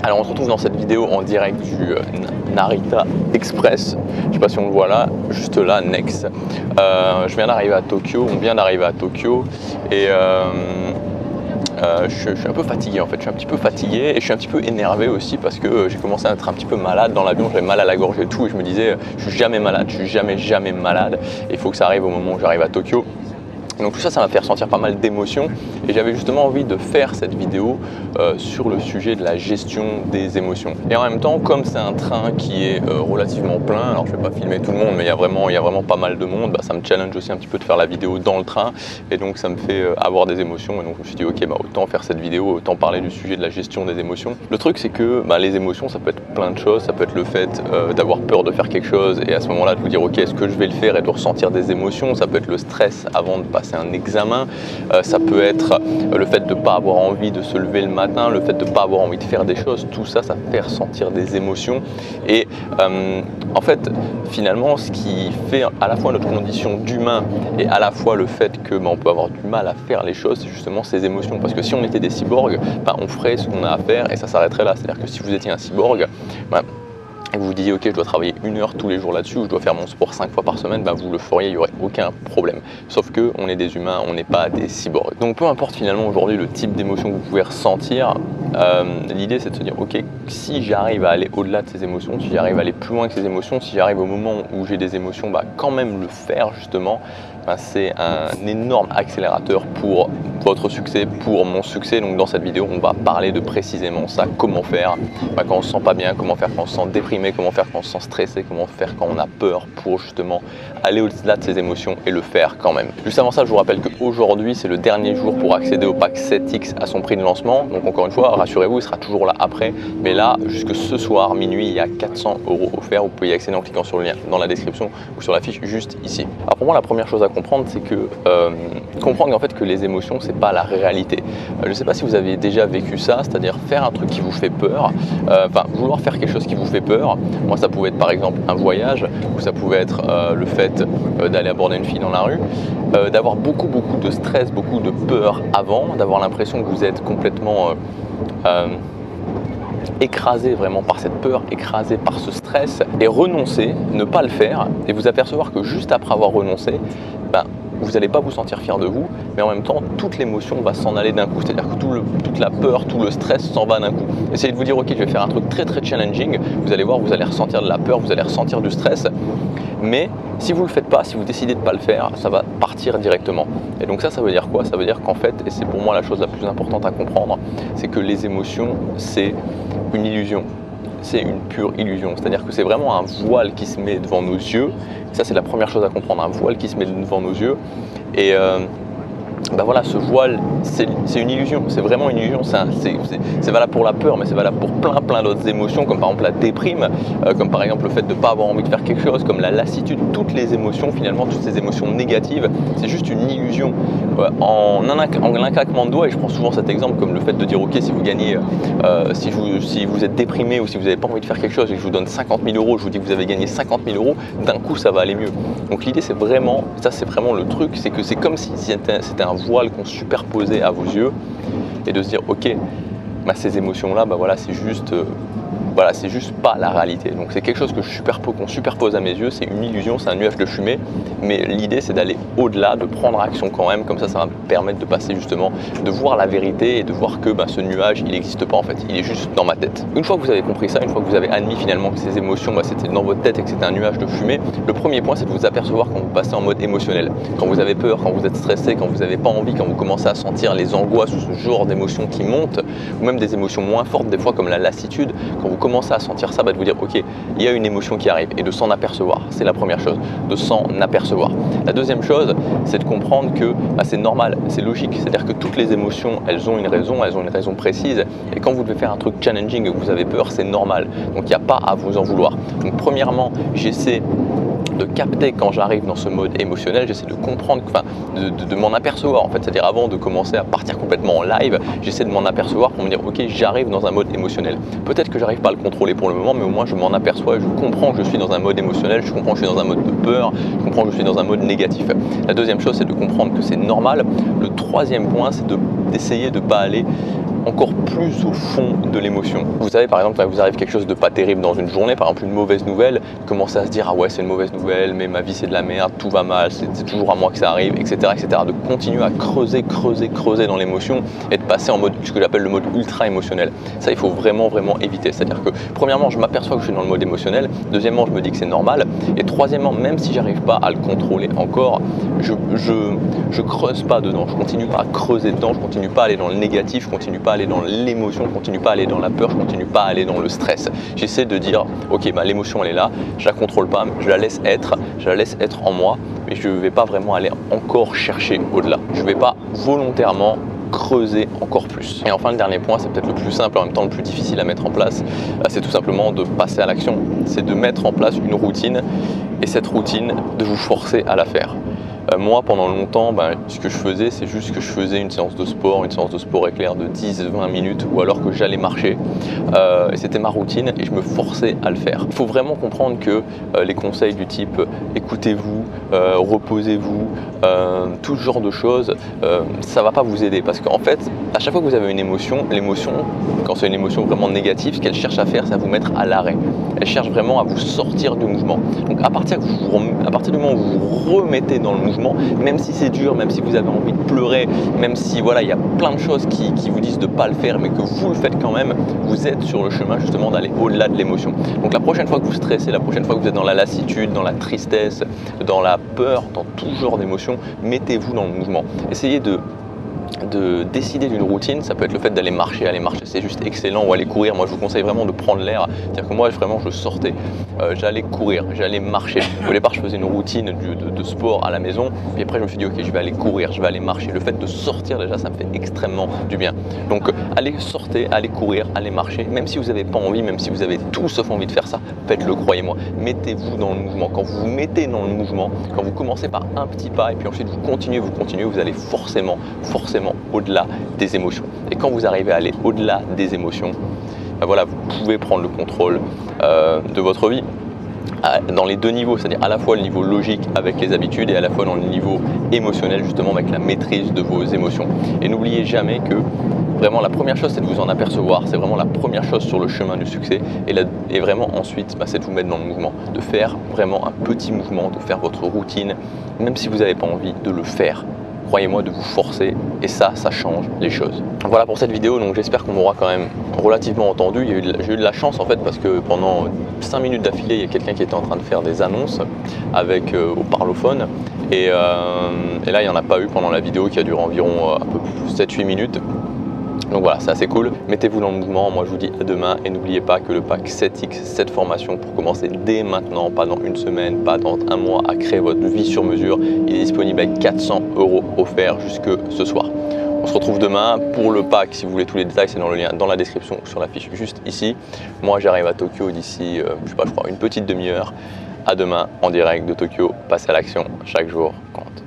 Alors on se retrouve dans cette vidéo en direct du Narita Express, je ne sais pas si on le voit là, juste là, next. Je viens d'arriver à Tokyo, on vient d'arriver à Tokyo et je suis un peu fatigué en fait, je suis un petit peu fatigué et je suis un petit peu énervé aussi parce que j'ai commencé à être un petit peu malade dans l'avion, j'avais mal à la gorge et tout et je me disais je suis jamais malade, je suis jamais malade et il faut que ça arrive au moment où j'arrive à Tokyo. Donc tout ça, ça m'a fait ressentir pas mal d'émotions et j'avais justement envie de faire cette vidéo sur le sujet de la gestion des émotions. Et en même temps, comme c'est un train qui est relativement plein, alors je vais pas filmer tout le monde, mais il y a vraiment pas mal de monde, ça me challenge aussi un petit peu de faire la vidéo dans le train et donc ça me fait avoir des émotions et donc je me suis dit ok, autant faire cette vidéo, autant parler du sujet de la gestion des émotions. Le truc c'est que les émotions, ça peut être plein de choses, ça peut être le fait d'avoir peur de faire quelque chose et à ce moment-là de vous dire ok, est-ce que je vais le faire et de ressentir des émotions, ça peut être le stress avant de passer un examen, ça peut être le fait de ne pas avoir envie de se lever le matin, le fait de ne pas avoir envie de faire des choses, tout ça, ça fait ressentir des émotions et en fait finalement ce qui fait à la fois notre condition d'humain et à la fois le fait que on peut avoir du mal à faire les choses, c'est justement ces émotions, parce que si on était des cyborgs, on ferait ce qu'on a à faire et ça s'arrêterait là, c'est-à-dire que si vous étiez un cyborg, et vous vous disiez ok, je dois travailler 1 heure tous les jours là-dessus ou je dois faire mon sport 5 fois par semaine, vous le feriez, il n'y aurait aucun problème. Sauf que on est des humains, on n'est pas des cyborgs. Donc peu importe finalement aujourd'hui le type d'émotion que vous pouvez ressentir, l'idée c'est de se dire ok, si j'arrive à aller au-delà de ces émotions, si j'arrive à aller plus loin que ces émotions, si j'arrive au moment où j'ai des émotions, quand même le faire justement, c'est un énorme accélérateur pour votre succès, pour mon succès. Donc dans cette vidéo, on va parler de précisément ça, comment faire quand on se sent pas bien, comment faire quand on se sent déprimé, comment faire quand on se sent stressé, comment faire quand on a peur pour justement aller au-delà de ses émotions et le faire quand même. Juste avant ça, je vous rappelle qu'aujourd'hui, c'est le dernier jour pour accéder au pack 7X à son prix de lancement. Donc encore une fois, rassurez-vous, il sera toujours là après. Mais là, jusque ce soir, minuit, il y a 400 € offerts. Vous pouvez y accéder en cliquant sur le lien dans la description ou sur la fiche juste ici. Alors pour moi, la première chose à comprendre, c'est que comprendre en fait que les émotions, c'est pas la réalité. Je ne sais pas si vous avez déjà vécu ça, c'est-à-dire faire un truc qui vous fait peur, vouloir faire quelque chose qui vous fait peur. Moi, ça pouvait être par exemple un voyage, ou ça pouvait être le fait d'aller aborder une fille dans la rue, d'avoir beaucoup de stress, beaucoup de peur avant, d'avoir l'impression que vous êtes complètement écrasé vraiment par cette peur, écrasé par ce stress, et renoncer, ne pas le faire, et vous apercevoir que juste après avoir renoncé, vous n'allez pas vous sentir fier de vous, mais en même temps, toute l'émotion va s'en aller d'un coup. C'est-à-dire que toute la peur, tout le stress s'en va d'un coup. Essayez de vous dire, ok, je vais faire un truc très challenging. Vous allez voir, vous allez ressentir de la peur, vous allez ressentir du stress. Mais si vous ne le faites pas, si vous décidez de ne pas le faire, ça va partir directement. Et donc ça veut dire quoi? Ça veut dire qu'en fait, et c'est pour moi la chose la plus importante à comprendre, c'est que les émotions, c'est une illusion. C'est une pure illusion, c'est-à-dire que c'est vraiment un voile qui se met devant nos yeux. Ça, c'est la première chose à comprendre, un voile qui se met devant nos yeux. Et voilà, ce voile, c'est une illusion, c'est vraiment une illusion. C'est valable pour la peur, mais c'est valable pour plein d'autres émotions, comme par exemple la déprime, comme par exemple le fait de ne pas avoir envie de faire quelque chose, comme la lassitude. Toutes les émotions, finalement, toutes ces émotions négatives, c'est juste une illusion. En un claquement de doigts, et je prends souvent cet exemple comme le fait de dire ok, si vous gagnez, si vous êtes déprimé ou si vous n'avez pas envie de faire quelque chose et que je vous donne 50 000 €, je vous dis que vous avez gagné 50 000 €, d'un coup ça va aller mieux. Donc l'idée c'est vraiment, ça c'est vraiment le truc, c'est que c'est comme si c'était un voile qu'on superposait à vos yeux et de se dire ok, ces émotions là, c'est juste c'est juste pas la réalité. Donc c'est quelque chose que qu'on superpose à mes yeux, c'est une illusion, c'est un nuage de fumée, mais l'idée c'est d'aller au-delà, de prendre action quand même, comme ça va me permettre de passer justement, de voir la vérité et de voir que ce nuage il n'existe pas en fait, il est juste dans ma tête. Une fois que vous avez compris ça, une fois que vous avez admis finalement que ces émotions c'était dans votre tête et que c'était un nuage de fumée, le premier point c'est de vous apercevoir quand vous passez en mode émotionnel, quand vous avez peur, quand vous êtes stressé, quand vous n'avez pas envie, quand vous commencez à sentir les angoisses ou ce genre d'émotions qui montent, ou même des émotions moins fortes des fois comme la lassitude, quand vous commencez à sentir ça, de vous dire ok, il y a une émotion qui arrive et de s'en apercevoir, c'est la première chose, de s'en apercevoir. La deuxième chose, c'est de comprendre que c'est normal, c'est logique, c'est-à-dire que toutes les émotions, elles ont une raison précise, et quand vous devez faire un truc challenging et que vous avez peur, c'est normal, donc il n'y a pas à vous en vouloir. Donc premièrement, j'essaie de capter quand j'arrive dans ce mode émotionnel, j'essaie de comprendre, de m'en apercevoir en fait, c'est-à-dire avant de commencer à partir complètement en live, j'essaie de m'en apercevoir pour me dire ok, j'arrive dans un mode émotionnel. Peut-être que j'arrive pas à le contrôler pour le moment, mais au moins je m'en aperçois et je comprends que je suis dans un mode émotionnel, je comprends que je suis dans un mode de peur, je comprends que je suis dans un mode négatif. La deuxième chose, c'est de comprendre que c'est normal. Le troisième point, c'est d'essayer de ne pas aller encore plus au fond de l'émotion. Vous savez, par exemple, quand vous arrive quelque chose de pas terrible dans une journée, par exemple une mauvaise nouvelle, commencez à se dire ah ouais, c'est une mauvaise nouvelle, mais ma vie c'est de la merde, tout va mal, c'est toujours à moi que ça arrive, etc., etc. De continuer à creuser dans l'émotion et de passer en mode, ce que j'appelle le mode ultra émotionnel. Ça, il faut vraiment éviter. C'est-à-dire que premièrement, je m'aperçois que je suis dans le mode émotionnel. Deuxièmement, je me dis que c'est normal. Et troisièmement, même si j'arrive pas à le contrôler encore, je creuse pas dedans. Je continue pas à creuser dedans. Je continue pas à aller dans le négatif. Je continue pas à aller dans l'émotion. Je continue pas à aller dans la peur. Je continue pas à aller dans le stress. J'essaie de dire, ok, l'émotion elle est là. Je la contrôle pas. Je la laisse être. Je la laisse être en moi. Mais je vais pas vraiment aller encore chercher au-delà. Je vais pas volontairement creuser encore plus. Et enfin, le dernier point, c'est peut-être le plus simple, en même temps le plus difficile à mettre en place, c'est tout simplement de passer à l'action. C'est de mettre en place une routine et cette routine, de vous forcer à la faire. Moi, pendant longtemps, ce que je faisais, c'est juste que je faisais une séance de sport éclair de 10-20 minutes ou alors que j'allais marcher. Et c'était ma routine et je me forçais à le faire. Il faut vraiment comprendre que les conseils du type écoutez-vous, reposez-vous, tout ce genre de choses, ça ne va pas vous aider parce qu'en fait, à chaque fois que vous avez une émotion, l'émotion, quand c'est une émotion vraiment négative, ce qu'elle cherche à faire, c'est à vous mettre à l'arrêt. Elle cherche vraiment à vous sortir du mouvement. Donc à partir du moment où vous vous remettez dans le mouvement, même si c'est dur, même si vous avez envie de pleurer, même si voilà, il y a plein de choses qui vous disent de ne pas le faire, mais que vous le faites quand même, vous êtes sur le chemin justement d'aller au-delà de l'émotion. Donc la prochaine fois que vous stressez, la prochaine fois que vous êtes dans la lassitude, dans la tristesse, dans la peur, dans tout genre d'émotions, mettez-vous dans le mouvement. Essayez de décider d'une routine. Ça peut être le fait d'aller marcher c'est juste excellent, ou aller courir. Moi je vous conseille vraiment de prendre l'air, c'est-à-dire que moi vraiment je sortais, j'allais courir, j'allais marcher. Au départ je faisais une routine de sport à la maison, puis après je me suis dit ok, je vais aller courir, je vais aller marcher. Le fait de sortir déjà, ça me fait extrêmement du bien. Donc allez sortez, allez courir, allez marcher, même si vous n'avez pas envie, même si vous avez tout sauf envie de faire ça, faites-le, croyez-moi. Mettez-vous dans le mouvement. Quand vous vous mettez dans le mouvement, quand vous commencez par un petit pas et puis ensuite vous continuez, vous allez forcément au-delà des émotions. Et quand vous arrivez à aller au-delà des émotions, voilà, vous pouvez prendre le contrôle de votre vie dans les deux niveaux, c'est-à-dire à la fois le niveau logique avec les habitudes et à la fois dans le niveau émotionnel justement avec la maîtrise de vos émotions. Et n'oubliez jamais que vraiment la première chose c'est de vous en apercevoir, c'est vraiment la première chose sur le chemin du succès et vraiment ensuite c'est de vous mettre dans le mouvement, de faire vraiment un petit mouvement, de faire votre routine, même si vous n'avez pas envie de le faire. Croyez-moi, de vous forcer, et ça change les choses. Voilà pour cette vidéo, donc j'espère qu'on m'aura quand même relativement entendu. J'ai eu de la chance en fait parce que pendant 5 minutes d'affilée, il y a quelqu'un qui était en train de faire des annonces avec au parlophone et là il n'y en a pas eu pendant la vidéo qui a duré environ un peu plus 7-8 minutes. Donc voilà, c'est assez cool. Mettez-vous dans le mouvement. Moi, je vous dis à demain. Et n'oubliez pas que le pack 7X, cette formation pour commencer dès maintenant, pas dans une semaine, pas dans un mois, à créer votre vie sur mesure, il est disponible avec 400 € offerts jusque ce soir. On se retrouve demain pour le pack. Si vous voulez tous les détails, c'est dans le lien dans la description ou sur la fiche juste ici. Moi, j'arrive à Tokyo d'ici, je crois une petite demi-heure. À demain en direct de Tokyo. Passez à l'action. Chaque jour compte.